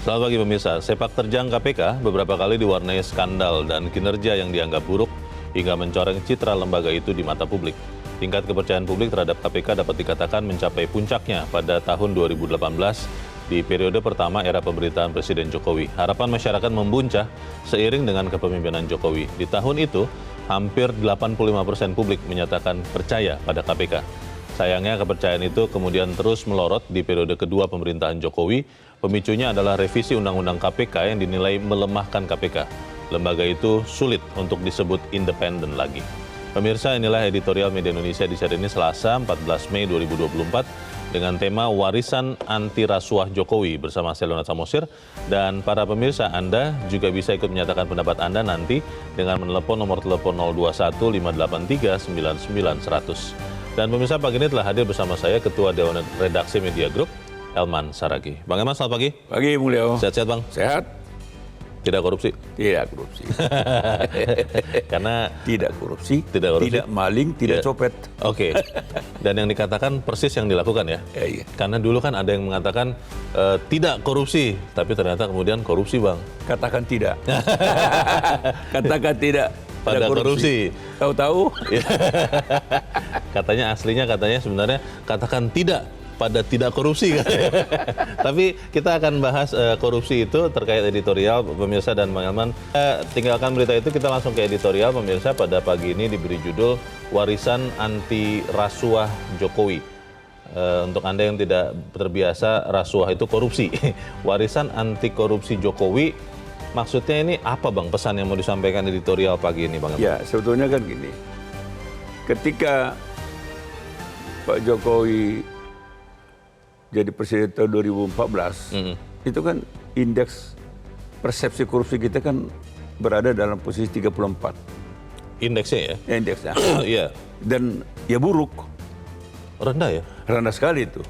Selamat pagi pemirsa, sepak terjang KPK beberapa kali diwarnai skandal dan kinerja yang dianggap buruk hingga mencoreng citra lembaga itu di mata publik. Tingkat kepercayaan publik terhadap KPK dapat dikatakan mencapai puncaknya pada tahun 2018 di periode pertama era pemerintahan Presiden Jokowi. Harapan masyarakat membuncah seiring dengan kepemimpinan Jokowi. Di tahun itu, hampir 85% publik menyatakan percaya pada KPK. Sayangnya kepercayaan itu kemudian terus melorot di periode kedua pemerintahan Jokowi. Pemicunya adalah revisi Undang-Undang KPK yang dinilai melemahkan KPK. Lembaga itu sulit untuk disebut independen lagi. Pemirsa, inilah editorial Media Indonesia di seri ini Selasa 14 Mei 2024 dengan tema Warisan Anti Rasuah Jokowi bersama saya Leonard Samosir. Dan para pemirsa, Anda juga bisa ikut menyatakan pendapat Anda nanti dengan menelepon nomor telepon 021 583 99 100. Dan pemirsa, pagi ini telah hadir bersama saya Ketua Dewan Redaksi Media Group, Elman Saragih. Bang Elman, selamat pagi. Pagi, Mulyo. Sehat-sehat, Bang? Sehat. Tidak korupsi? Tidak korupsi. Karena tidak korupsi, tidak maling, tidak copet. Oke. Dan yang dikatakan persis yang dilakukan ya? Iya. Karena dulu kan ada yang mengatakan tidak korupsi, tapi ternyata kemudian korupsi, Bang. Katakan tidak. Katakan tidak. Pada korupsi. Tahu-tahu? Katanya sebenarnya katakan tidak pada tidak korupsi. Tapi kita akan bahas korupsi itu terkait editorial pemirsa dan Bang Elman. Tinggalkan berita itu, kita langsung ke editorial pemirsa. Pada pagi ini diberi judul Warisan Anti Rasuah Jokowi. Untuk Anda yang tidak terbiasa, rasuah itu korupsi. Warisan Anti Korupsi Jokowi. Maksudnya ini apa, Bang, pesan yang mau disampaikan editorial pagi ini, Bang? Ya, sebetulnya kan gini. Ketika Pak Jokowi jadi presiden tahun 2014, itu kan indeks persepsi korupsi kita kan berada dalam posisi 34. Indeksnya ya? Ya, indeksnya. Iya. Dan ya buruk. Rendah ya? Rendah sekali itu.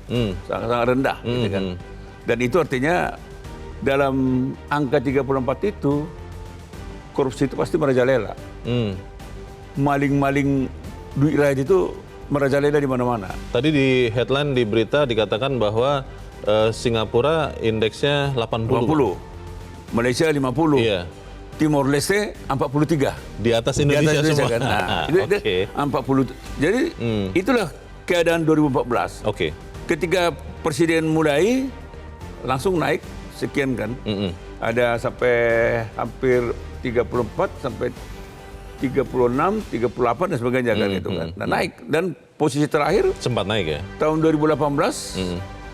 Sangat-sangat rendah. Gitu kan. Dan itu artinya dalam angka 34 itu, korupsi itu pasti merajalela. Maling-maling duit rakyat itu merajalela di mana-mana. Tadi di headline di berita dikatakan bahwa Singapura indeksnya 80. Malaysia 50. Iya. Timor Leste 43. Di atas Indonesia, semua. Kan? Nah, Oke. 40. Jadi itulah keadaan 2014. Oke. Ketika presiden mulai, langsung naik sekian kan. Ada sampai hampir 34 sampai 36, 38 dan sebagainya kan itu kan. Nah, naik, dan posisi terakhir Sempat naik ya? tahun 2018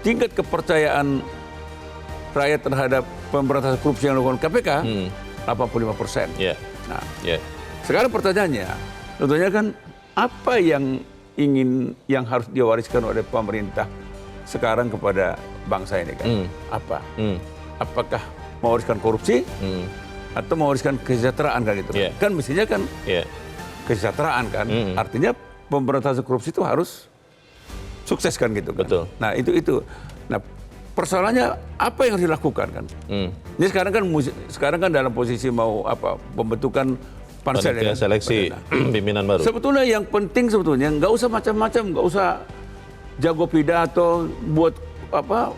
tingkat kepercayaan rakyat terhadap pemberantasan korupsi yang dilakukan KPK 85%. Iya. Nah, Iya. sekarang pertanyaannya, tentunya kan apa yang harus diwariskan oleh pemerintah sekarang kepada bangsa ini kan? Apa? Apakah mewariskan korupsi atau mewariskan kesejahteraan kan gitu? Yeah. Kan mestinya kan kesejahteraan kan? Artinya pemberantasan korupsi itu harus sukses kan gitu kan? Betul. Nah itu. Nah persoalannya apa yang harus dilakukan kan? Ini sekarang kan dalam posisi mau apa? Pembentukan pansel ya kan? Seleksi pimpinan baru. Sebetulnya yang penting sebetulnya nggak usah macam-macam, nggak usah jago pidato buat apa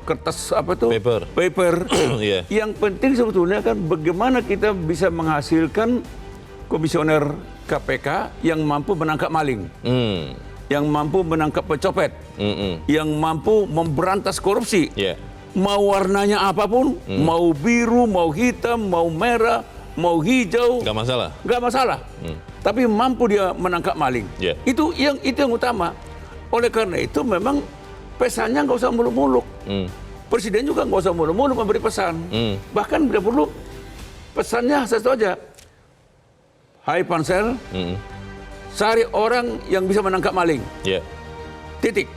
kertas apa tuh paper. Yeah. Yang penting sebetulnya kan bagaimana kita bisa menghasilkan komisioner KPK yang mampu menangkap maling, yang mampu menangkap pencopet, yang mampu memberantas korupsi. Yeah. Mau warnanya apapun, mau biru, mau hitam, mau merah, mau hijau, nggak masalah. Tapi mampu dia menangkap maling. Yeah. Itu yang utama. Oleh karena itu memang pesannya nggak usah muluk-muluk. Presiden juga nggak usah muluk-muluk memberi pesan. Bahkan bila perlu pesannya satu aja. Hai Pansel, cari orang yang bisa menangkap maling. Yeah. Titik.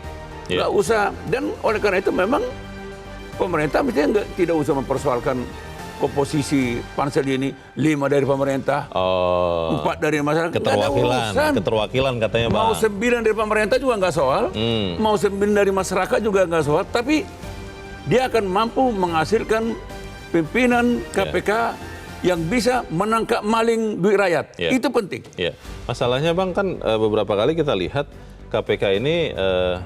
Yeah. Nggak usah. Dan oleh karena itu memang pemerintah mestinya tidak usah mempersoalkan komposisi pansel ini, 5 dari pemerintah, 4 dari masyarakat. Keterwakilan katanya, Bang. Mau 9 dari pemerintah juga nggak soal, mau 9 dari masyarakat juga nggak soal, tapi dia akan mampu menghasilkan pimpinan KPK yang bisa menangkap maling duit rakyat. Itu penting. Masalahnya, Bang, kan beberapa kali kita lihat KPK ini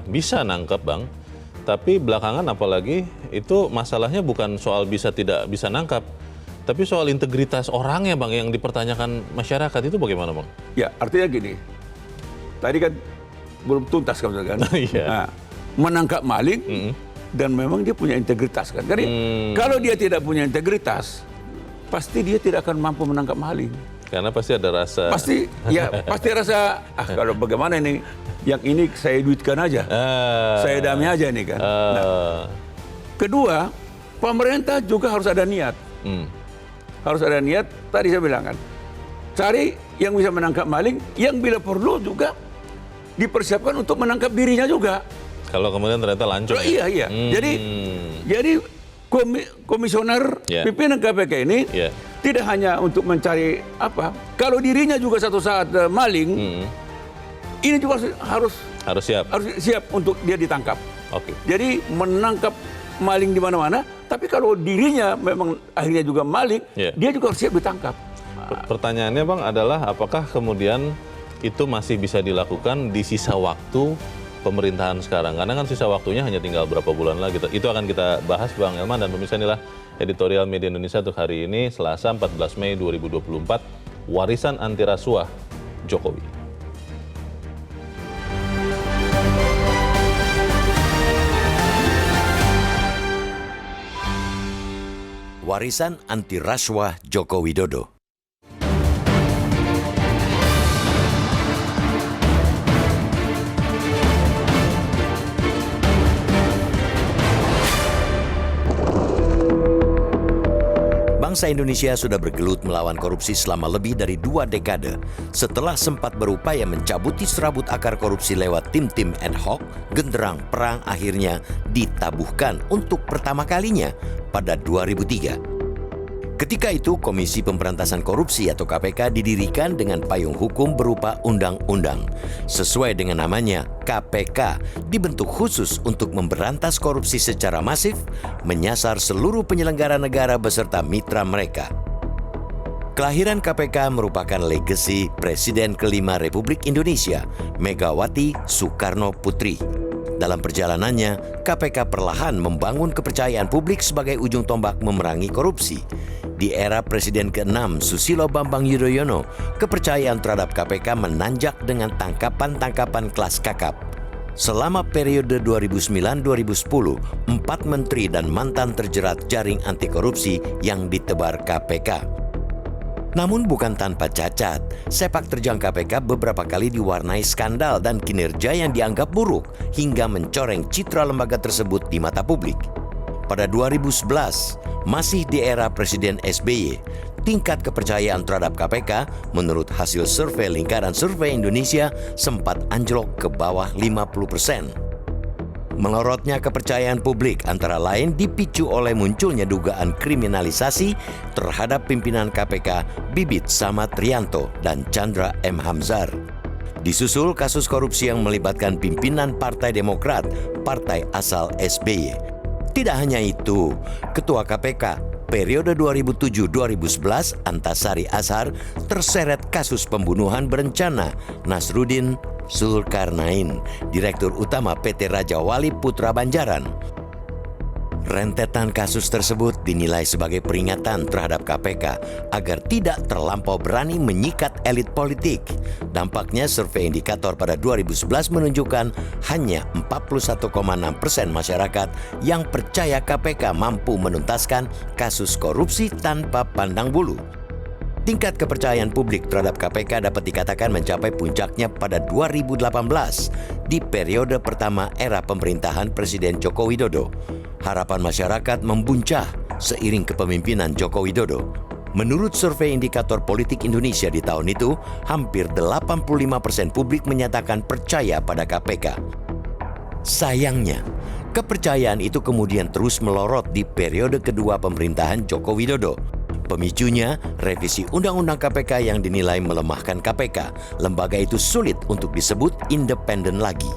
bisa nangkep, Bang, Tapi belakangan apalagi itu masalahnya bukan soal bisa tidak bisa nangkap, tapi soal integritas orangnya Bang yang dipertanyakan masyarakat itu bagaimana Bang? Ya artinya gini, tadi kan belum tuntas kan, Iya. Nah, menangkap maling dan memang dia punya integritas kan. Jadi kalau dia tidak punya integritas, pasti dia tidak akan mampu menangkap maling. Karena pasti ada rasa. Pasti rasa kalau bagaimana ini, yang ini saya duitkan aja, saya damai aja nih kan. Nah, kedua, pemerintah juga harus ada niat. Harus ada niat. Tadi saya bilang kan, cari yang bisa menangkap maling, yang bila perlu juga dipersiapkan untuk menangkap dirinya juga. Kalau kemudian ternyata lancung. Iya. Jadi komisioner pimpinan KPK ini tidak hanya untuk mencari apa, kalau dirinya juga satu saat maling, ini juga harus siap untuk dia ditangkap. Oke. Jadi menangkap maling di mana-mana, tapi kalau dirinya memang akhirnya juga maling, dia juga harus siap ditangkap. Pertanyaannya Bang adalah apakah kemudian itu masih bisa dilakukan di sisa waktu pemerintahan sekarang? Karena kan sisa waktunya hanya tinggal berapa bulan lagi. Itu akan kita bahas Bang Elman, dan pemirsa, inilah editorial Media Indonesia untuk hari ini, Selasa 14 Mei 2024, warisan anti rasuah Jokowi. Warisan anti rasuah Joko Widodo. Bangsa Indonesia sudah bergelut melawan korupsi selama lebih dari 2 dekade. Setelah sempat berupaya mencabuti serabut akar korupsi lewat tim-tim ad hoc, genderang perang akhirnya ditabuhkan untuk pertama kalinya pada 2003. Ketika itu, Komisi Pemberantasan Korupsi atau KPK didirikan dengan payung hukum berupa undang-undang. Sesuai dengan namanya, KPK dibentuk khusus untuk memberantas korupsi secara masif, menyasar seluruh penyelenggara negara beserta mitra mereka. Kelahiran KPK merupakan legasi Presiden kelima Republik Indonesia, Megawati Soekarno Putri. Dalam perjalanannya, KPK perlahan membangun kepercayaan publik sebagai ujung tombak memerangi korupsi. Di era Presiden ke-6 Susilo Bambang Yudhoyono, kepercayaan terhadap KPK menanjak dengan tangkapan-tangkapan kelas kakap. Selama periode 2009-2010, 4 menteri dan mantan terjerat jaring anti korupsi yang ditebar KPK. Namun bukan tanpa cacat, sepak terjang KPK beberapa kali diwarnai skandal dan kinerja yang dianggap buruk hingga mencoreng citra lembaga tersebut di mata publik. Pada 2011, masih di era Presiden SBY, tingkat kepercayaan terhadap KPK menurut hasil survei Lingkaran Survei Indonesia sempat anjlok ke bawah 50%. Melorotnya kepercayaan publik antara lain dipicu oleh munculnya dugaan kriminalisasi terhadap pimpinan KPK Bibit Samatrianto dan Chandra M. Hamzar. Disusul kasus korupsi yang melibatkan pimpinan Partai Demokrat, partai asal SBY. Tidak hanya itu, Ketua KPK periode 2007-2011 Antasari Azhar terseret kasus pembunuhan berencana Nasruddin Zulkarnain, Direktur Utama PT Raja Wali Putra Banjaran. Rentetan kasus tersebut dinilai sebagai peringatan terhadap KPK agar tidak terlampau berani menyikat elit politik. Dampaknya survei indikator pada 2011 menunjukkan hanya 41,6% masyarakat yang percaya KPK mampu menuntaskan kasus korupsi tanpa pandang bulu. Tingkat kepercayaan publik terhadap KPK dapat dikatakan mencapai puncaknya pada 2018 di periode pertama era pemerintahan Presiden Joko Widodo. Harapan masyarakat membuncah seiring kepemimpinan Joko Widodo. Menurut survei indikator politik Indonesia di tahun itu, hampir 85% publik menyatakan percaya pada KPK. Sayangnya, kepercayaan itu kemudian terus melorot di periode kedua pemerintahan Joko Widodo. Pemicunya, revisi Undang-Undang KPK yang dinilai melemahkan KPK. Lembaga itu sulit untuk disebut independen lagi.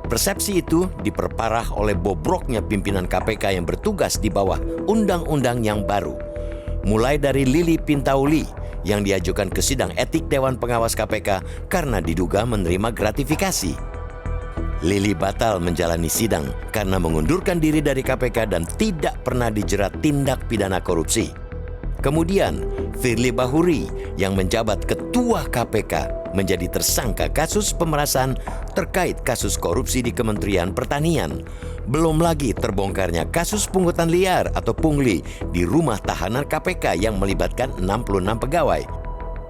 Persepsi itu diperparah oleh bobroknya pimpinan KPK yang bertugas di bawah undang-undang yang baru. Mulai dari Lili Pintauli yang diajukan ke sidang etik Dewan Pengawas KPK karena diduga menerima gratifikasi. Lili batal menjalani sidang karena mengundurkan diri dari KPK dan tidak pernah dijerat tindak pidana korupsi. Kemudian, Firly Bahuri yang menjabat Ketua KPK menjadi tersangka kasus pemerasan terkait kasus korupsi di Kementerian Pertanian. Belum lagi terbongkarnya kasus pungutan liar atau pungli di rumah tahanan KPK yang melibatkan 66 pegawai.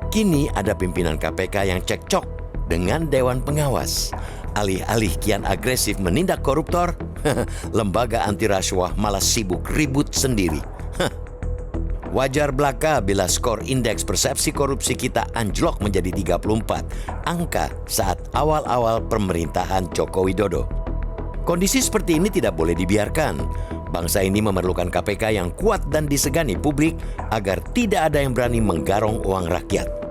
Kini ada pimpinan KPK yang cekcok dengan Dewan Pengawas. Alih-alih kian agresif menindak koruptor, lembaga anti rasuah malah sibuk ribut sendiri. Wajar belaka bila skor indeks persepsi korupsi kita anjlok menjadi 34, angka saat awal-awal pemerintahan Joko Widodo. Kondisi seperti ini tidak boleh dibiarkan. Bangsa ini memerlukan KPK yang kuat dan disegani publik agar tidak ada yang berani menggarong uang rakyat.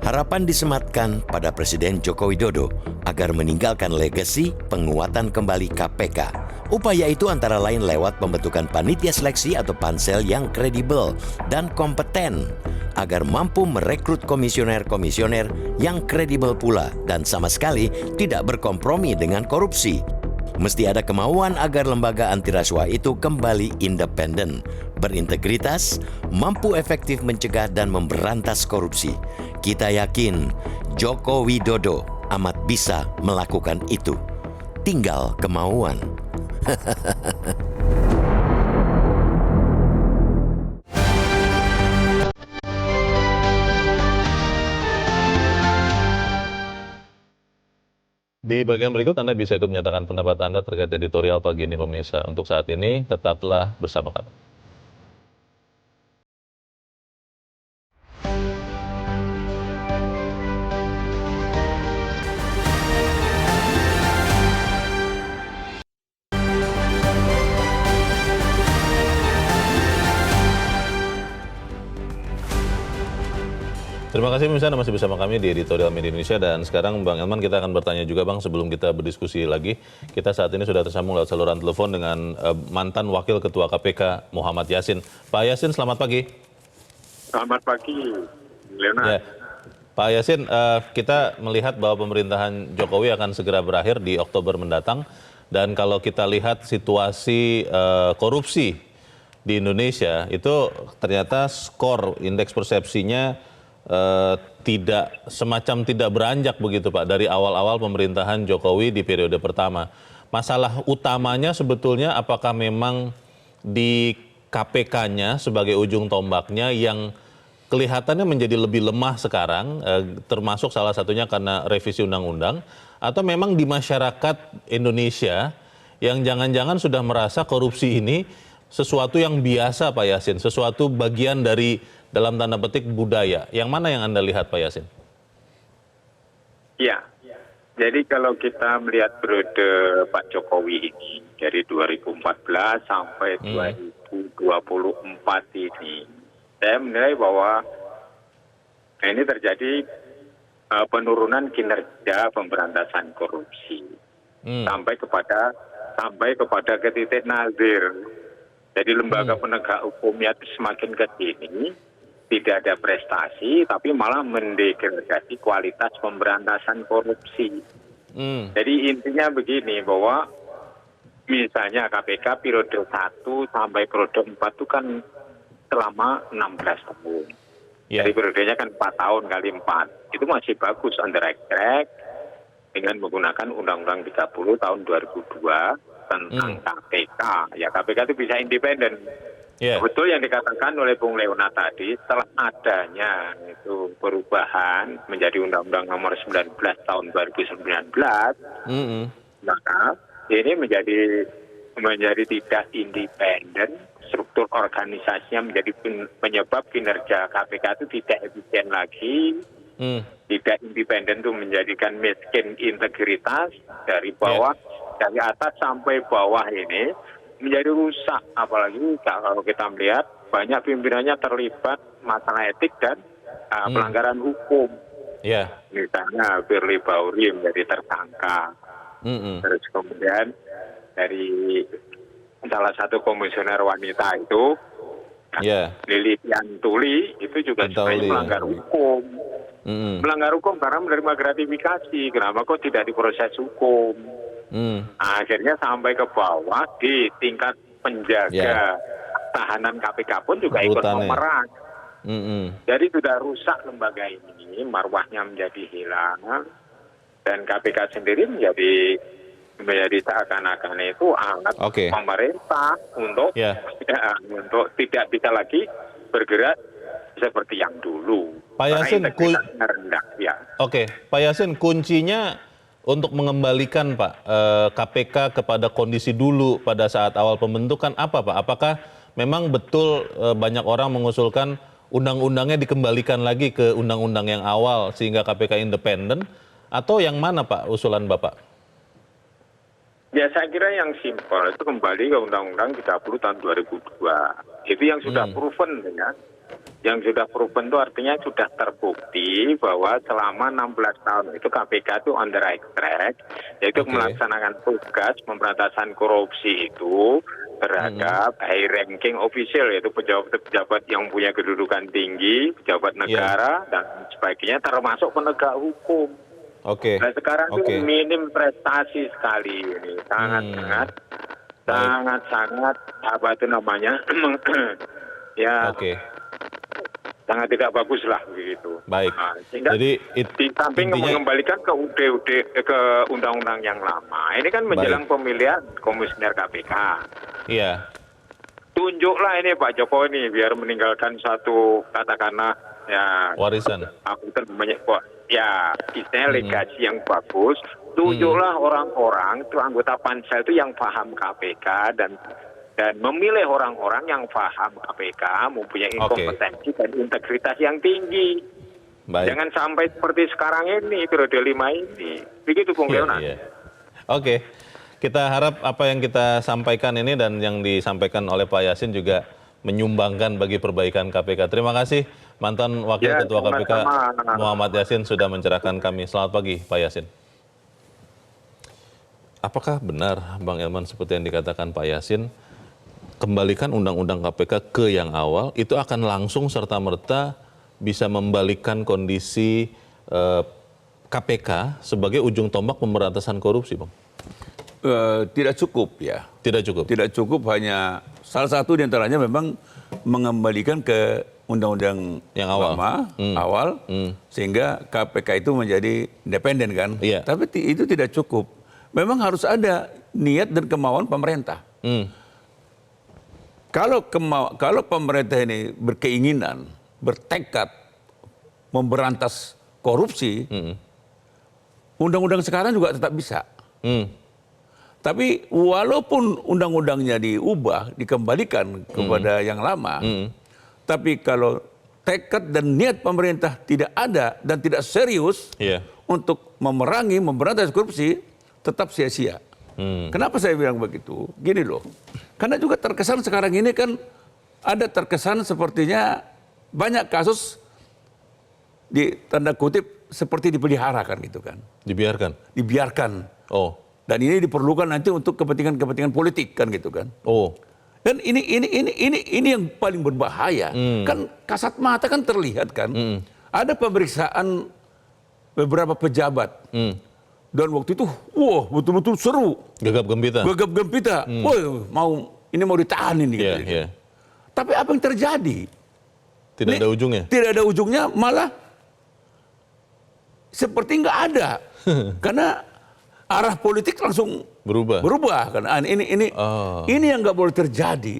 Harapan disematkan pada Presiden Joko Widodo agar meninggalkan legasi penguatan kembali KPK. Upaya itu antara lain lewat pembentukan panitia seleksi atau pansel yang kredibel dan kompeten agar mampu merekrut komisioner-komisioner yang kredibel pula dan sama sekali tidak berkompromi dengan korupsi. Mesti ada kemauan agar lembaga anti rasuah itu kembali independen, berintegritas, mampu efektif mencegah dan memberantas korupsi. Kita yakin Joko Widodo amat bisa melakukan itu. Tinggal kemauan. Di bagian berikut Anda bisa ikut menyatakan pendapat Anda terkait editorial pagi ini pemirsa. Untuk saat ini tetaplah bersama kami. Terima kasih pemirsa, Anda masih bersama kami di Editorial Media Indonesia. Dan sekarang Bang Elman, kita akan bertanya juga Bang, sebelum kita berdiskusi lagi. Kita saat ini sudah tersambung lewat saluran telepon dengan mantan Wakil Ketua KPK Muhammad Yassin. Pak Yassin, selamat pagi. Selamat pagi, Leonard. Ya. Pak Yassin, kita melihat bahwa pemerintahan Jokowi akan segera berakhir di Oktober mendatang. Dan kalau kita lihat situasi korupsi di Indonesia, itu ternyata skor indeks persepsinya tidak beranjak begitu Pak dari awal-awal pemerintahan Jokowi di periode pertama. Masalah utamanya sebetulnya apakah memang di KPK-nya sebagai ujung tombaknya yang kelihatannya menjadi lebih lemah sekarang, termasuk salah satunya karena revisi undang-undang, atau memang di masyarakat Indonesia yang jangan-jangan sudah merasa korupsi ini sesuatu yang biasa Pak Yassin, sesuatu bagian dari dalam tanda petik budaya. Yang mana yang Anda lihat Pak Yassin? Ya, jadi kalau kita melihat periode Pak Jokowi ini dari 2014 sampai 2024 ini, saya menilai bahwa ini terjadi penurunan kinerja pemberantasan korupsi sampai kepada ke titik nazir. Jadi lembaga penegak hukumnya semakin ke sini tidak ada prestasi, tapi malah mendegradasi kualitas pemberantasan korupsi. Jadi intinya begini, bahwa misalnya KPK periode 1 sampai periode 4 itu kan selama 16 tahun. Jadi periodenya kan 4 tahun kali 4. Itu masih bagus on the right track dengan menggunakan Undang-Undang 30 tahun 2002 tentang KPK. Ya KPK itu bisa independen. Betul yang dikatakan oleh Bung Leonard tadi, setelah adanya itu perubahan menjadi Undang-Undang Nomor 19 tahun 2019, maka ini menjadi tidak independen, struktur organisasinya menjadi penyebab kinerja KPK itu tidak efisien lagi, tidak independen itu menjadikan miskin integritas dari bawah, dari atas sampai bawah ini menjadi rusak. Apalagi kalau kita melihat banyak pimpinannya terlibat masalah etik dan pelanggaran hukum. Misalnya Firly Bahuri menjadi tersangka. Terus kemudian dari salah satu komisioner wanita itu, Lili Piantuli, itu juga sebenarnya melanggar hukum. Melanggar hukum karena menerima gratifikasi. Kenapa kok tidak diproses hukum? Akhirnya sampai ke bawah di tingkat penjaga tahanan KPK pun juga ikut Urutannya. memeras. Jadi sudah rusak lembaga ini, marwahnya menjadi hilang, dan KPK sendiri menjadi seakan-akan itu alat Oke. pemerintah untuk untuk tidak bisa lagi bergerak seperti yang dulu. Pak Yasin, Karena integritasnya rendah, ya. Oke, Pak Yasin, kuncinya untuk mengembalikan Pak KPK kepada kondisi dulu pada saat awal pembentukan apa Pak? Apakah memang betul banyak orang mengusulkan undang-undangnya dikembalikan lagi ke undang-undang yang awal sehingga KPK independen? Atau yang mana Pak usulan Bapak? Ya saya kira yang simpel itu kembali ke Undang-Undang 30 tahun 2002. Itu yang sudah proven ya. Yang sudah proven itu artinya sudah terbukti bahwa selama 16 tahun itu KPK itu on the right track, yaitu melaksanakan tugas pemberantasan korupsi itu terhadap high ranking official, yaitu pejabat-pejabat yang punya kedudukan tinggi, pejabat negara dan sebagainya, termasuk penegak hukum. Oke. Nah sekarang itu minim prestasi sekali ini, sangat apa itu namanya, ya. Sangat tidak bagus lah begitu. Baik. Nah, sehingga jadi di samping mengembalikan ke ke undang-undang yang lama, ini kan menjelang pemilihan komisioner KPK. Iya. Tunjuklah ini Pak Jokowi ini biar meninggalkan satu katakanlah ya warisan. Aku namanya ya istilahnya legasi yang bagus. Tunjuklah orang-orang itu anggota pansel itu yang paham KPK dan memilih orang-orang yang paham KPK, mempunyai kompetensi dan integritas yang tinggi. Baik. Jangan sampai seperti sekarang ini, periode 5 ini. Begitu Bung Leonard. Oke. Kita harap apa yang kita sampaikan ini dan yang disampaikan oleh Pak Yasin juga menyumbangkan bagi perbaikan KPK. Terima kasih mantan Wakil Ketua KPK Muhammad Yasin sudah mencerahkan kami. Selamat pagi Pak Yasin. Apakah benar Bang Elman seperti yang dikatakan Pak Yasin, kembalikan undang-undang KPK ke yang awal, itu akan langsung serta-merta bisa membalikkan kondisi KPK sebagai ujung tombak pemberantasan korupsi, Bang? Tidak cukup ya. Tidak cukup? Tidak cukup, hanya salah satu diantaranya memang mengembalikan ke undang-undang yang awal, sehingga KPK itu menjadi independen kan. Tapi itu tidak cukup. Memang harus ada niat dan kemauan pemerintah. Kalau pemerintah ini berkeinginan, bertekad memberantas korupsi, undang-undang sekarang juga tetap bisa. Tapi walaupun undang-undangnya diubah, dikembalikan kepada yang lama, tapi kalau tekad dan niat pemerintah tidak ada dan tidak serius untuk memerangi, memberantas korupsi, tetap sia-sia. Kenapa saya bilang begitu? Gini loh, karena juga terkesan sekarang ini kan ada terkesan sepertinya banyak kasus di tanda kutip seperti dipelihara kan gitu kan. Dibiarkan? Dibiarkan. Oh. Dan ini diperlukan nanti untuk kepentingan-kepentingan politik kan gitu kan. Oh. Dan ini yang paling berbahaya. Kan kasat mata kan terlihat kan. Ada pemeriksaan beberapa pejabat. Dan waktu itu, wah betul-betul seru. Gegap gempita. Gegap gempita. Wah, ini mau ditahan ini. Gitu. Tapi apa yang terjadi? Tidak ada ujungnya? Tidak ada ujungnya, malah seperti nggak ada. Karena arah politik langsung berubah. Kan? Ini yang nggak boleh terjadi.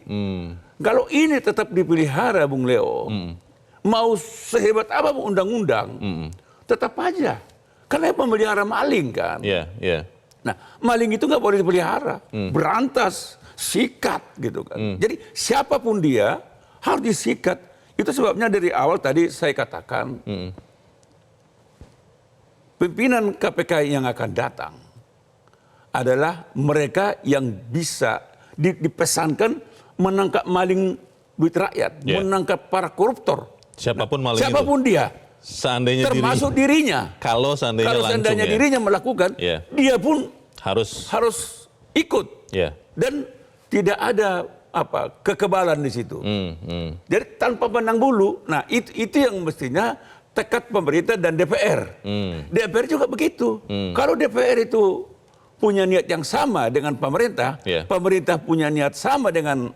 Kalau ini tetap dipelihara, Bung Leo, mau sehebat apa undang-undang, tetap aja. Karena pemelihara maling kan. Nah, maling itu nggak boleh dipelihara, berantas, sikat gitu kan. Jadi siapapun dia harus disikat. Itu sebabnya dari awal tadi saya katakan, pimpinan KPK yang akan datang adalah mereka yang bisa dipesankan menangkap maling duit rakyat, menangkap para koruptor. Siapapun maling siapapun itu. Dia. Seandainya termasuk dirinya. Kalau seandainya dirinya melakukan, dia pun harus ikut. Dan tidak ada kekebalan di situ. Jadi tanpa pandang bulu. Nah, itu yang mestinya tekad pemerintah dan DPR. DPR juga begitu. Kalau DPR itu punya niat yang sama dengan pemerintah, pemerintah punya niat sama dengan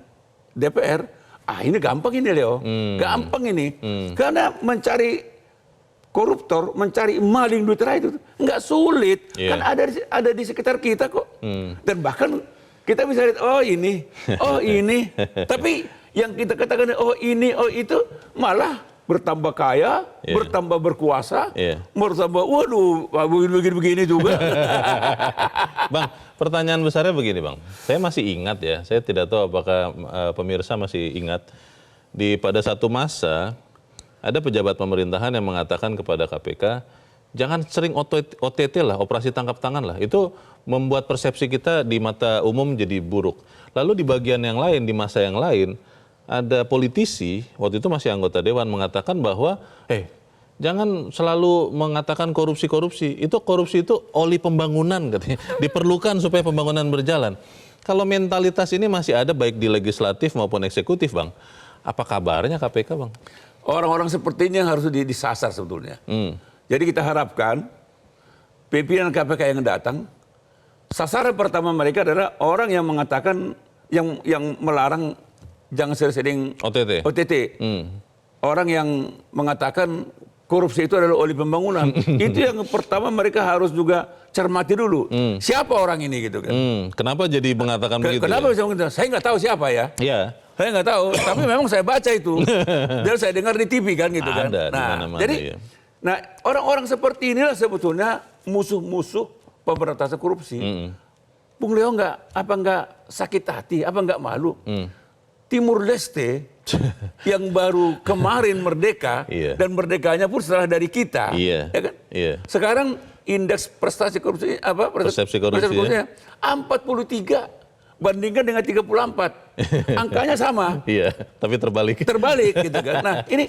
DPR, ini gampang ini Leo, gampang ini. Karena mencari koruptor, mencari maling duit rakyat itu nggak sulit, kan ada di sekitar kita kok. Dan bahkan kita bisa lihat, oh ini, tapi yang kita katakan oh ini, oh itu, malah bertambah kaya, bertambah berkuasa, bertambah, waduh, begini juga. Bang, pertanyaan besarnya begini Bang, saya masih ingat ya, saya tidak tahu apakah pemirsa masih ingat, pada satu masa ada pejabat pemerintahan yang mengatakan kepada KPK, jangan sering OTT lah, operasi tangkap tangan lah, itu membuat persepsi kita di mata umum jadi buruk. Lalu di bagian yang lain, di masa yang lain, ada politisi, waktu itu masih anggota dewan, mengatakan bahwa jangan selalu mengatakan korupsi-korupsi. Itu korupsi itu oli pembangunan katanya. Diperlukan supaya pembangunan berjalan. Kalau mentalitas ini masih ada baik di legislatif maupun eksekutif Bang, apa kabarnya KPK Bang? Orang-orang seperti ini harus disasar sebetulnya. Jadi kita harapkan pimpinan KPK yang datang, sasaran pertama mereka adalah orang yang mengatakan, yang melarang jangan sering-sering OTT. Orang yang mengatakan korupsi itu adalah oli pembangunan. Itu yang pertama mereka harus juga cermati dulu. Siapa orang ini gitu kan? Kenapa jadi mengatakan begitu? Kenapa bisa mengatakan? Saya nggak tahu siapa ya. Saya nggak tahu. Tapi memang saya baca itu. Dan saya dengar di TV kan gitu kan. Jadi, orang-orang seperti inilah sebetulnya musuh-musuh pemberantasan korupsi. Bung Leo nggak sakit hati, nggak malu? Timur Leste yang baru kemarin merdeka dan merdekanya pun setelah dari kita, ya kan? Sekarang indeks prestasi korupsi persepsi korupsinya 43 bandingkan dengan 34, angkanya sama. Tapi terbalik gitu kan. Nah ini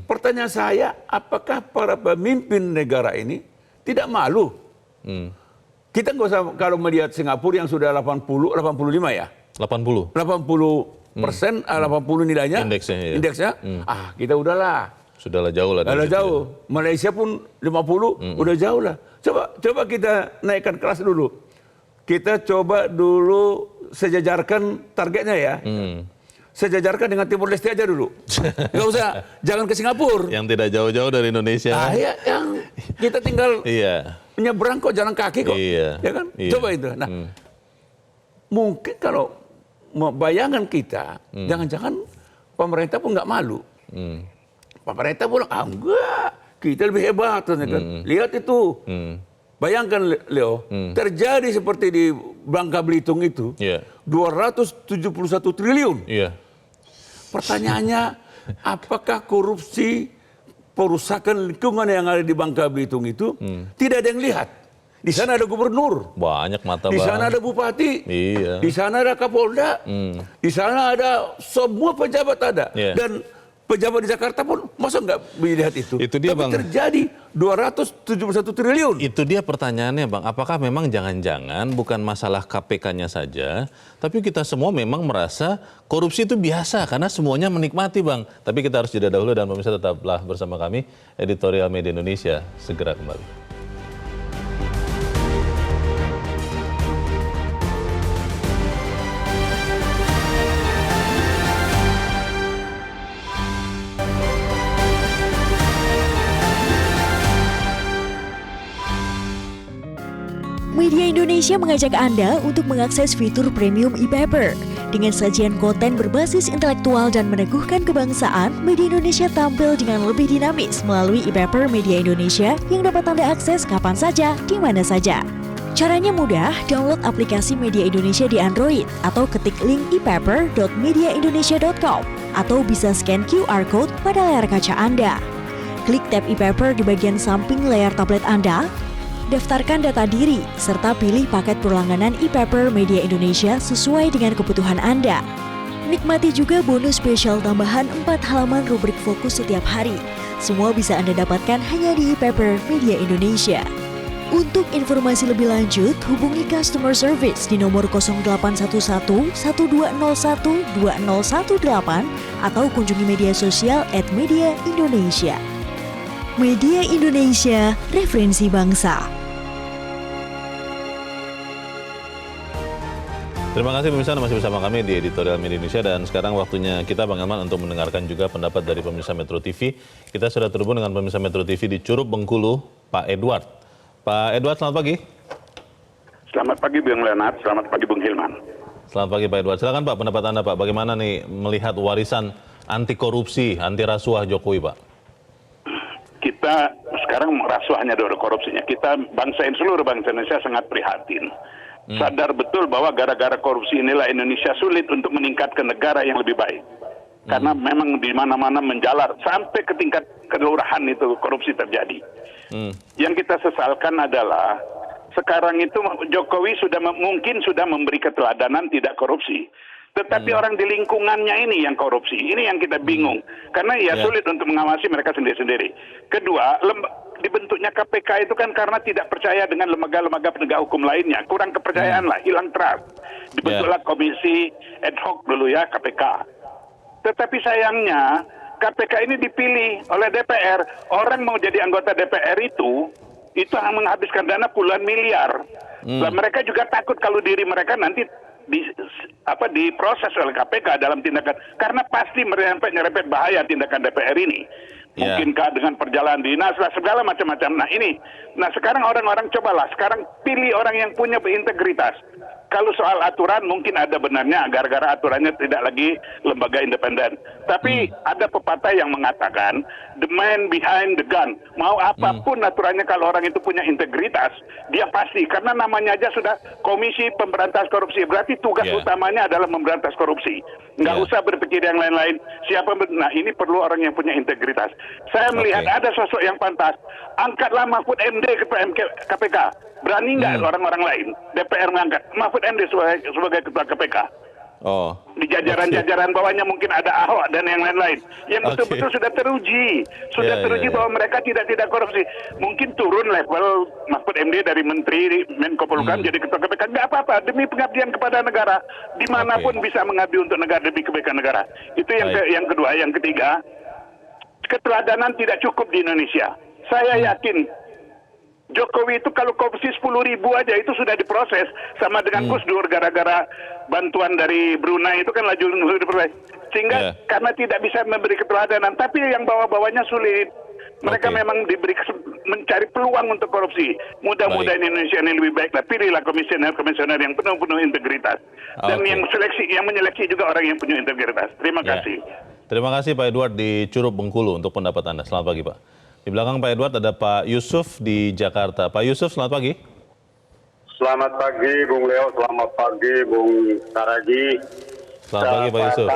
pertanyaan saya, apakah para pemimpin negara ini tidak malu? Kita nggak usah kalau melihat Singapura yang sudah 85 ya. 80% 80 nilainya indeksnya, kita udahlah. Sudahlah jauh lah. Jauh. Malaysia pun 50, udah jauh lah. Coba kita naikkan kelas dulu. Kita coba dulu sejajarkan targetnya ya. Sejajarkan dengan Timur Leste aja dulu. Nggak usah, jangan ke Singapura. Yang tidak jauh-jauh dari Indonesia. Yang kita tinggal menyeberang kok, jalan kaki kok. Ya kan? Coba itu. Nah, mungkin kalau bayangan kita, jangan-jangan pemerintah pun nggak malu. Pemerintah bilang, enggak, kita lebih hebat. Kan? Lihat itu. Bayangkan Leo, terjadi seperti di Bangka Belitung itu, 271 triliun. Pertanyaannya, apakah korupsi perusakan lingkungan yang ada di Bangka Belitung itu tidak ada yang lihat? Di sana ada gubernur, banyak mata di sana ada bupati, di sana ada kapolda, di sana ada semua pejabat ada, dan pejabat di Jakarta pun masa nggak melihat itu. Itu dia tapi Bang. Terjadi 271 triliun. Itu dia pertanyaannya Bang, apakah memang jangan-jangan bukan masalah KPK-nya saja, tapi kita semua memang merasa korupsi itu biasa karena semuanya menikmati Bang. Tapi kita harus jeda dahulu dan pemirsa tetaplah bersama kami, Editorial Media Indonesia segera kembali. Media Indonesia mengajak Anda untuk mengakses fitur premium e-paper. Dengan sajian konten berbasis intelektual dan meneguhkan kebangsaan, Media Indonesia tampil dengan lebih dinamis melalui e-paper Media Indonesia yang dapat Anda akses kapan saja, di mana saja. Caranya mudah, download aplikasi Media Indonesia di Android atau ketik link e-paper.mediaindonesia.com atau bisa scan QR code pada layar kaca Anda. Klik tab e-paper di bagian samping layar tablet Anda. Daftarkan data diri, serta pilih paket berlangganan e-paper Media Indonesia sesuai dengan kebutuhan Anda. Nikmati juga bonus spesial tambahan 4 halaman rubrik fokus setiap hari. Semua bisa Anda dapatkan hanya di e-paper Media Indonesia. Untuk informasi lebih lanjut, hubungi customer service di nomor 0811 1201 2018 atau kunjungi media sosial @mediaindonesia. Media Indonesia, referensi bangsa. Terima kasih pemirsa masih bersama kami di Editorial Media Indonesia dan sekarang waktunya kita Bang Elman untuk mendengarkan juga pendapat dari pemirsa Metro TV. Kita sudah terhubung dengan pemirsa Metro TV di Curup Bengkulu, Pak Edward. Pak Edward, selamat pagi. Selamat pagi Bung Leonard, selamat pagi Bung Hilman. Selamat pagi Pak Edward. Silakan Pak pendapat Anda Pak. Bagaimana nih melihat warisan anti korupsi, anti rasuah Jokowi Pak? Kita sekarang rasuahnya dari korupsinya. Kita seluruh bangsa Indonesia sangat prihatin. Sadar betul bahwa gara-gara korupsi inilah Indonesia sulit untuk meningkatkan negara yang lebih baik. Karena memang di mana-mana menjalar sampai ke tingkat kelurahan itu korupsi terjadi. Yang kita sesalkan adalah sekarang itu Jokowi mungkin sudah memberi keteladanan tidak korupsi. Tetapi orang di lingkungannya ini yang korupsi. Ini yang kita bingung. Karena sulit untuk mengawasi mereka sendiri-sendiri. Kedua, dibentuknya KPK itu kan karena tidak percaya dengan lembaga-lembaga penegak hukum lainnya. Kurang kepercayaan lah, hilang trust. Dibentuklah komisi ad hoc dulu ya, KPK. Tetapi sayangnya, KPK ini dipilih oleh DPR. Orang mau jadi anggota DPR itu menghabiskan dana puluhan miliar. Nah, mereka juga takut kalau diri mereka nanti diproses oleh KPK dalam tindakan, karena pasti menyerempet bahaya tindakan DPR ini. Mungkinkah dengan perjalanan dinas lah segala macam-macam. Nah sekarang orang-orang cobalah sekarang pilih orang yang punya integritas. Kalau soal aturan mungkin ada benarnya gara-gara aturannya tidak lagi lembaga independen. Tapi ada pepatah yang mengatakan the man behind the gun. Mau apapun aturannya kalau orang itu punya integritas, dia pasti. Karena namanya aja sudah Komisi Pemberantas Korupsi. Berarti tugas utamanya adalah memberantas korupsi. Nggak usah berpikir yang lain-lain. Nah ini perlu orang yang punya integritas. Saya melihat ada sosok yang pantas. Angkatlah Mahfud MD ketua KPK. Berani nggak orang-orang lain DPR mengangkat Mahfud MD sebagai ketua KPK? Di jajaran-jajaran bawahnya mungkin ada Ahok dan yang lain-lain yang betul-betul sudah teruji, bahwa mereka tidak korupsi. Mungkin turun level Mahfud MD dari Menteri Menko Polhukam jadi ketua KPK, nggak apa-apa, demi pengabdian kepada negara, dimanapun bisa mengabdi untuk negara demi kebaikan negara. Itu yang kedua. Yang ketiga, keteladanan tidak cukup di Indonesia. Saya yakin Jokowi itu kalau korupsi 10.000 aja itu sudah diproses sama dengan Gus Dur gara-gara bantuan dari Brunei itu kan laju diproses. Sehingga karena tidak bisa memberi keteladanan, tapi yang bawah-bawahnya sulit. Mereka memang mencari peluang untuk korupsi. Mudah-mudahan Indonesia ini lebih baik. Pilihlah komisioner yang penuh integritas. Dan yang menyeleksi juga orang yang punya integritas. Terima kasih. Terima kasih Pak Edward di Curup Bengkulu untuk pendapat Anda. Selamat pagi Pak. Di belakang Pak Edward ada Pak Yusuf di Jakarta. Pak Yusuf, selamat pagi. Selamat pagi Bung Leo, selamat pagi Bung Saragi. Selamat pagi Pak Yusuf.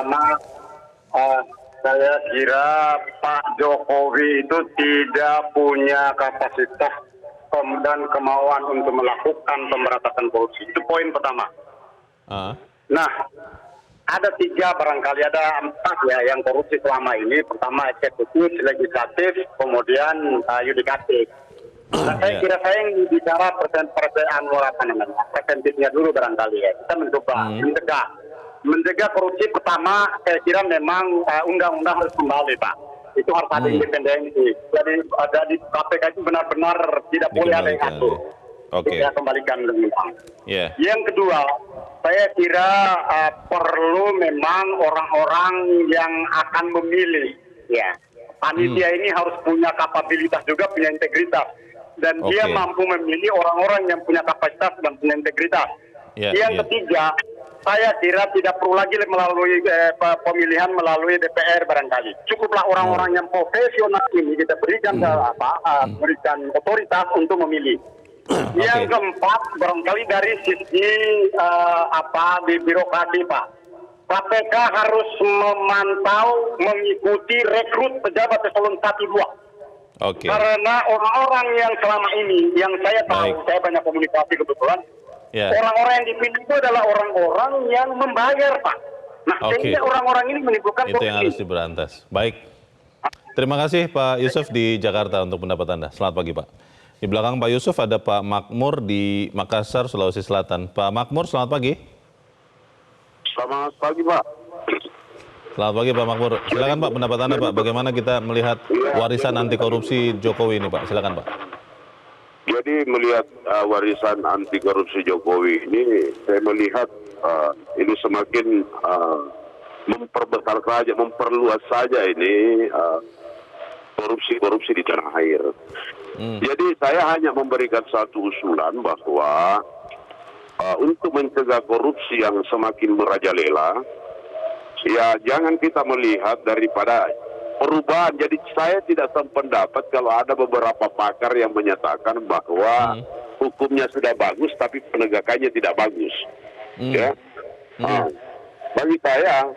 Saya kira Pak Jokowi itu tidak punya kapasitas dan kemauan untuk melakukan pemberantasan korupsi. Itu poin pertama. Nah, ada 3 barangkali, ada 4 ya yang korupsi selama ini. Pertama eksekutif, legislatif, kemudian yudikatif. Nah, saya kira saya yang bicara presentifnya dulu barangkali ya. Kita mencoba mencegah korupsi. Pertama saya kira memang undang-undang harus kembali Pak. Itu harus ada independensi. Jadi ada di KPK itu benar-benar tidak boleh ada yang atur. Kita kembalikan undang-undang. Yang kedua, saya kira perlu memang orang-orang yang akan memilih. Panitia ini harus punya kapabilitas juga, punya integritas. Dan dia mampu memilih orang-orang yang punya kapasitas dan punya integritas. Yang ketiga, saya kira tidak perlu lagi melalui pemilihan melalui DPR barangkali. Cukuplah orang-orang yang profesional ini kita berikan berikan otoritas untuk memilih. Yang keempat, barangkali dari sisi di birokrasi Pak, KPK harus memantau, mengikuti rekrut pejabat eselon 1-2. Karena orang-orang yang selama ini, yang saya tahu, saya banyak komunikasi kebetulan, orang-orang yang dipilih itu adalah orang-orang yang membayar Pak. Nah, sehingga orang-orang ini menimbulkan korupsi. Itu yang harus diberantas. Baik. Terima kasih Pak Yusuf di Jakarta untuk pendapat Anda. Selamat pagi Pak. Di belakang Pak Yusuf ada Pak Makmur di Makassar, Sulawesi Selatan. Pak Makmur, selamat pagi. Selamat pagi Pak. Selamat pagi Pak Makmur. Silakan Pak pendapat Anda Pak. Bagaimana kita melihat warisan anti korupsi Jokowi ini Pak? Silakan Pak. Jadi melihat warisan anti korupsi Jokowi ini, saya melihat ini semakin memperbesar saja, memperluas saja ini korupsi di tanah air. Jadi saya hanya memberikan satu usulan bahwa untuk mencegah korupsi yang semakin merajalela, ya jangan kita melihat daripada perubahan. Jadi saya tidak sependapat kalau ada beberapa pakar yang menyatakan bahwa hukumnya sudah bagus tapi penegakannya tidak bagus. Ya. Bagi saya,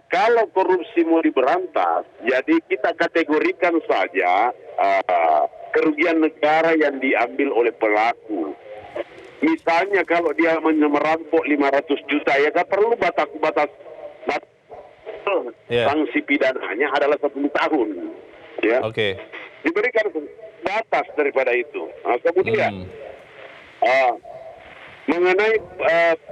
kalau korupsi mau diberantas, jadi kita kategorikan saja kerugian negara yang diambil oleh pelaku. Misalnya kalau dia merampok 500 juta, ya kan perlu batas sanksi pidananya adalah 10 tahun. Ya. Diberikan batas daripada itu. Kemudian mengenai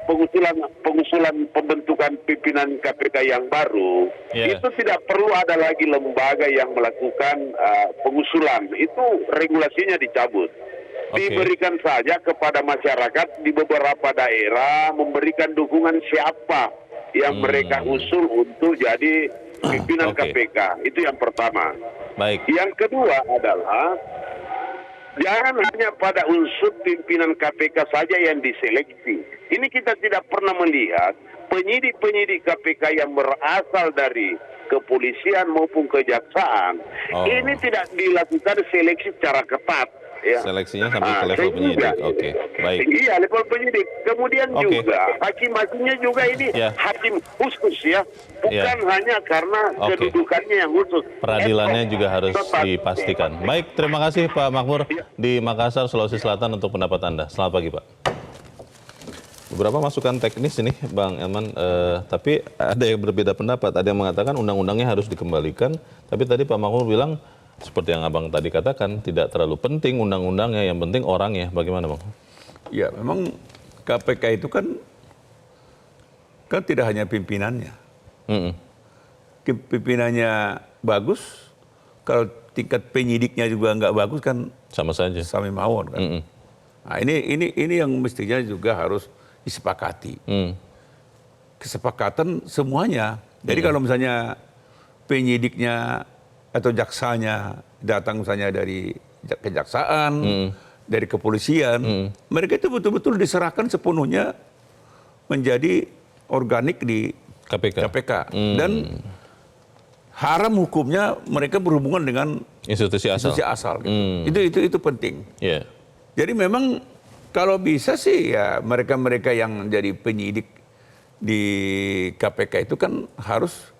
pengusulan pembentukan pimpinan KPK yang baru, itu tidak perlu ada lagi lembaga yang melakukan pengusulan. Itu regulasinya dicabut. Diberikan saja kepada masyarakat di beberapa daerah, memberikan dukungan siapa yang mereka usul untuk jadi pimpinan KPK. Itu yang pertama. Yang kedua adalah jangan hanya pada unsur pimpinan KPK saja yang diseleksi. Ini kita tidak pernah melihat penyidik-penyidik KPK yang berasal dari kepolisian maupun kejaksaan. Ini tidak dilakukan seleksi secara ketat. Ya. Seleksinya sampai ke level penyidik. Baik. Iya, level penyidik. Kemudian juga hakim-hakimnya juga ini hakim khusus ya, bukan hanya karena kedudukannya yang khusus. Peradilannya juga harus dipastikan. Baik, terima kasih Pak Makmur di Makassar, Sulawesi Selatan untuk pendapat Anda. Selamat pagi Pak. Beberapa masukan teknis ini Bang Elman, tapi ada yang berbeda pendapat. Ada yang mengatakan undang-undangnya harus dikembalikan, tapi tadi Pak Makmur bilang seperti yang Abang tadi katakan, tidak terlalu penting undang-undangnya, yang penting orangnya. Bagaimana Bang? Ya memang KPK itu kan tidak hanya pimpinannya. Pimpinannya bagus, kalau tingkat penyidiknya juga nggak bagus kan sama saja. Sami mawon kan. Nah ini yang mestinya juga harus disepakati. Kesepakatan semuanya. Jadi kalau misalnya penyidiknya atau jaksanya datang misalnya dari kejaksaan, dari kepolisian, mereka itu betul-betul diserahkan sepenuhnya menjadi organik di KPK. Dan haram hukumnya mereka berhubungan dengan institusi asal. Gitu. Itu penting. Jadi memang kalau bisa sih ya mereka-mereka yang jadi penyidik di KPK itu kan harus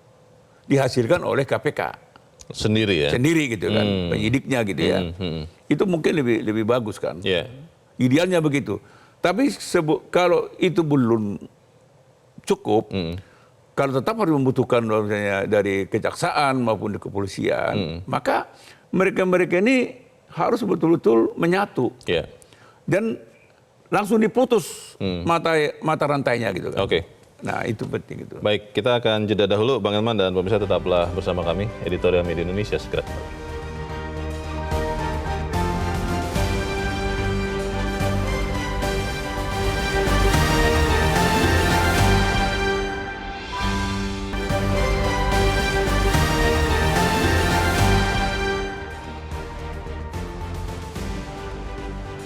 dihasilkan oleh KPK. Sendiri gitu kan, penyidiknya gitu ya. Itu mungkin lebih bagus kan. Idealnya begitu. Tapi kalau itu belum cukup, kalau tetap harus membutuhkan misalnya dari kejaksaan maupun di kepolisian, maka mereka ini harus betul-betul menyatu. Dan langsung diputus mata rantainya gitu kan. Nah itu penting itu. Baik, kita akan jeda dahulu Bang Elman dan pemirsa tetaplah bersama kami, Editorial Media Indonesia segera kembali.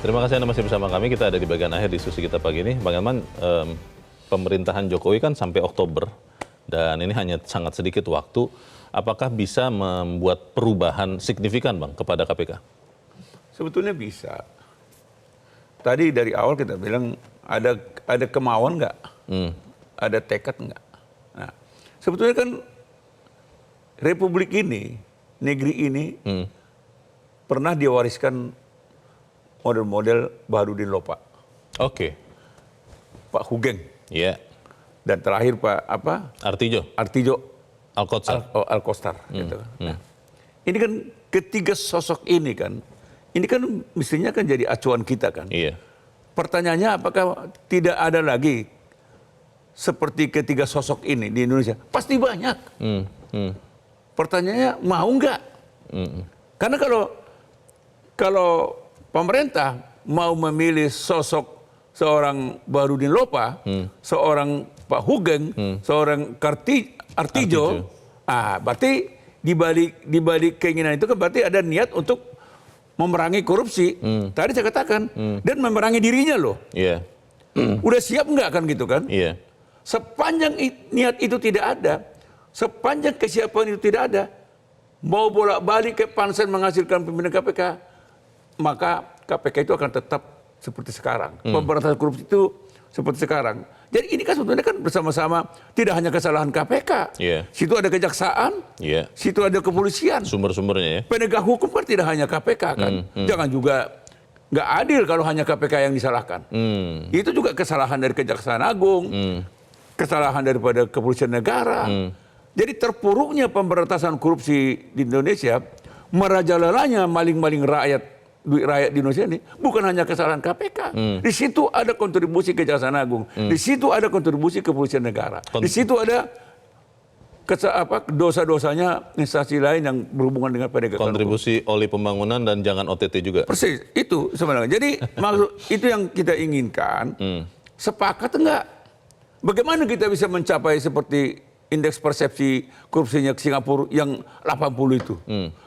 Terima kasih Anda masih bersama kami. Kita ada di bagian akhir diskusi kita pagi ini. Bang Elman, pemerintahan Jokowi kan sampai Oktober dan ini hanya sangat sedikit waktu. Apakah bisa membuat perubahan signifikan Bang kepada KPK? Sebetulnya bisa. Tadi dari awal kita bilang ada kemauan nggak? Ada tekad nggak? Nah, sebetulnya kan Republik ini, negeri ini pernah diwariskan model-model Baharudin Lopa. Pak Hugeng. Dan terakhir Pak Artijo Alkostar. Gitu. Nah, ini kan ketiga sosok ini kan mestinya kan jadi acuan kita kan. Pertanyaannya apakah tidak ada lagi seperti ketiga sosok ini di Indonesia? Pasti banyak. Pertanyaannya mau nggak? Karena kalau pemerintah mau memilih sosok seorang Baharudin Lopa, seorang Pak Hugeng, seorang Artijo, berarti di balik keinginan itu kan berarti ada niat untuk memerangi korupsi. Tadi saya katakan, dan memerangi dirinya loh. Iya. Udah siap nggak kan gitu kan? Iya. Sepanjang niat itu tidak ada, sepanjang kesiapan itu tidak ada, mau bolak-balik ke pansel menghasilkan pimpinan KPK, maka KPK itu akan tetap seperti sekarang. Pemberantasan korupsi itu seperti sekarang. Jadi ini kan sebetulnya kan bersama-sama, tidak hanya kesalahan KPK. Situ ada kejaksaan, situ ada kepolisian. Sumber-sumbernya ya. Penegak hukum kan tidak hanya KPK kan. Jangan juga nggak adil kalau hanya KPK yang disalahkan. Itu juga kesalahan dari Kejaksaan Agung, kesalahan daripada kepolisian negara. Jadi terpuruknya pemberantasan korupsi di Indonesia, merajalelanya maling-maling duit rakyat di Indonesia ini bukan hanya kesalahan KPK. Di situ ada kontribusi Kejaksaan Agung, di situ ada kontribusi kepolisian negara, di situ ada dosa-dosanya instansi lain yang berhubungan dengan penegakan kontribusi oleh pembangunan dan jangan OTT juga. Persis, itu sebenarnya. Jadi maksud itu yang kita inginkan. Sepakat enggak? Bagaimana kita bisa mencapai seperti indeks persepsi korupsinya Singapura yang 80 itu?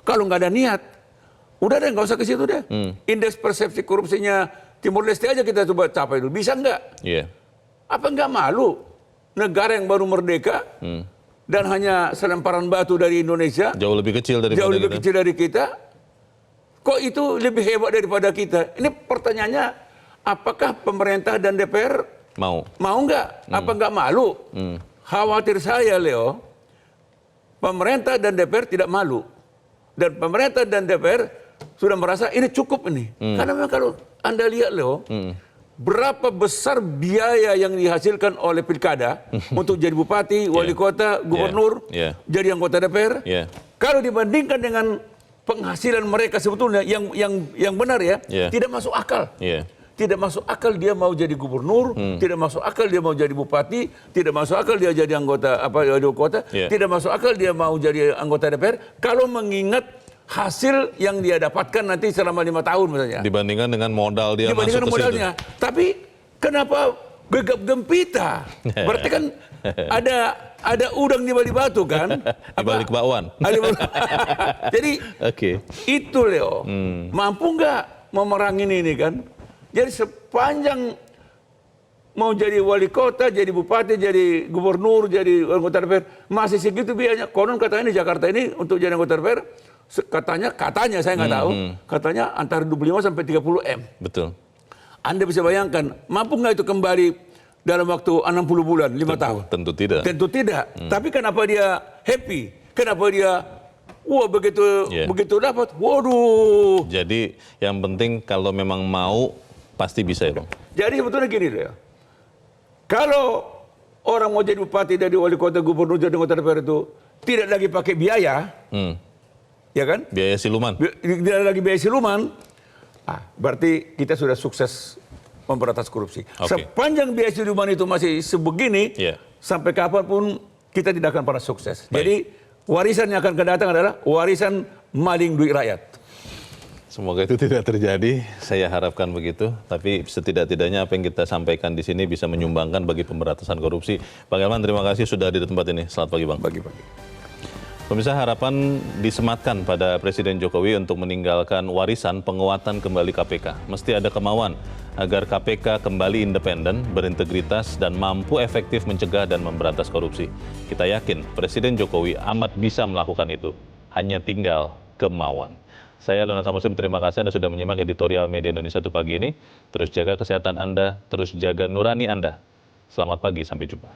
Kalau nggak ada niat, udah deh nggak usah ke situ deh. Indeks persepsi korupsinya Timur Leste aja kita coba capai dulu. Bisa nggak? Apa nggak malu? Negara yang baru merdeka dan hanya selemparan batu dari Indonesia, jauh lebih kecil dari kita. Kok itu lebih hebat daripada kita? Ini pertanyaannya, apakah pemerintah dan DPR mau nggak? Apa nggak malu? Khawatir saya, Leo, pemerintah dan DPR tidak malu. Dan pemerintah dan DPR sudah merasa ini cukup ini. Karena memang kalau Anda lihat, Leo, berapa besar biaya yang dihasilkan oleh pilkada untuk jadi bupati, wali kota, gubernur, jadi anggota DPR. Kalau dibandingkan dengan penghasilan mereka sebetulnya yang benar ya, tidak masuk akal. Tidak masuk akal dia mau jadi gubernur, tidak masuk akal dia mau jadi bupati, tidak masuk akal dia jadi anggota wali kota, tidak masuk akal dia mau jadi anggota DPR kalau mengingat hasil yang dia dapatkan nanti selama 5 tahun misalnya. Dibandingkan dengan modal dia masuk ke modalnya. situ. Tapi kenapa gegap gempita? Berarti kan ada udang di balik batu kan? Di balik bakwan. Jadi itu Leo, mampu nggak memerangi ini kan? Jadi sepanjang mau jadi wali kota, jadi bupati, jadi gubernur, jadi anggota DPR, masih segitu biayanya. Konon katanya di Jakarta ini untuk jadi anggota DPR, katanya saya nggak tahu, katanya antara 25 sampai 30 M. Betul. Anda bisa bayangkan, mampu nggak itu kembali dalam waktu 60 bulan, 5 tahun? Tentu tidak. Tentu tidak. Tapi kenapa dia happy? Kenapa dia begitu dapat? Waduh. Jadi yang penting kalau memang mau pasti bisa ya, Bang. Jadi sebetulnya gini ya. Kalau orang mau jadi bupati, dari wali kota, gubernur, jadi anggota DPR itu tidak lagi pakai biaya, ya kan? Biaya siluman. Tidak lagi biaya siluman. Berarti kita sudah sukses memberantas korupsi. Sepanjang biaya siluman itu masih sebegini, sampai kapanpun kita tidak akan pernah sukses. Jadi warisan yang akan datang adalah warisan maling duit rakyat. Semoga itu tidak terjadi, saya harapkan begitu. Tapi setidak-tidaknya apa yang kita sampaikan di sini bisa menyumbangkan bagi pemberantasan korupsi. Bang Elman, terima kasih sudah di tempat ini. Selamat pagi, Bang. Pagi-pagi. Pemirsa, harapan disematkan pada Presiden Jokowi untuk meninggalkan warisan penguatan kembali KPK. Mesti ada kemauan agar KPK kembali independen, berintegritas, dan mampu efektif mencegah dan memberantas korupsi. Kita yakin Presiden Jokowi amat bisa melakukan itu. Hanya tinggal kemauan. Saya Leonard Samusim, terima kasih Anda sudah menyimak editorial Media Indonesia untuk pagi ini. Terus jaga kesehatan Anda, terus jaga nurani Anda. Selamat pagi, sampai jumpa.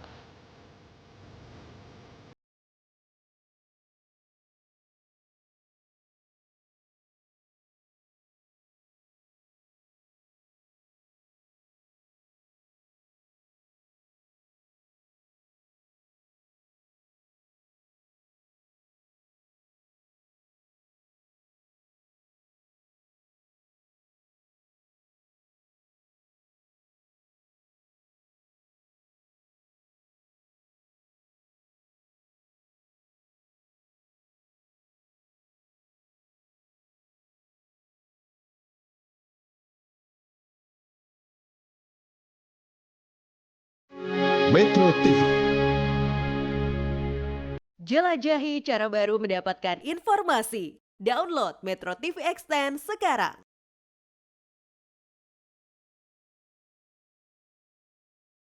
Metro TV. Jelajahi cara baru mendapatkan informasi. Download Metro TV Extend sekarang.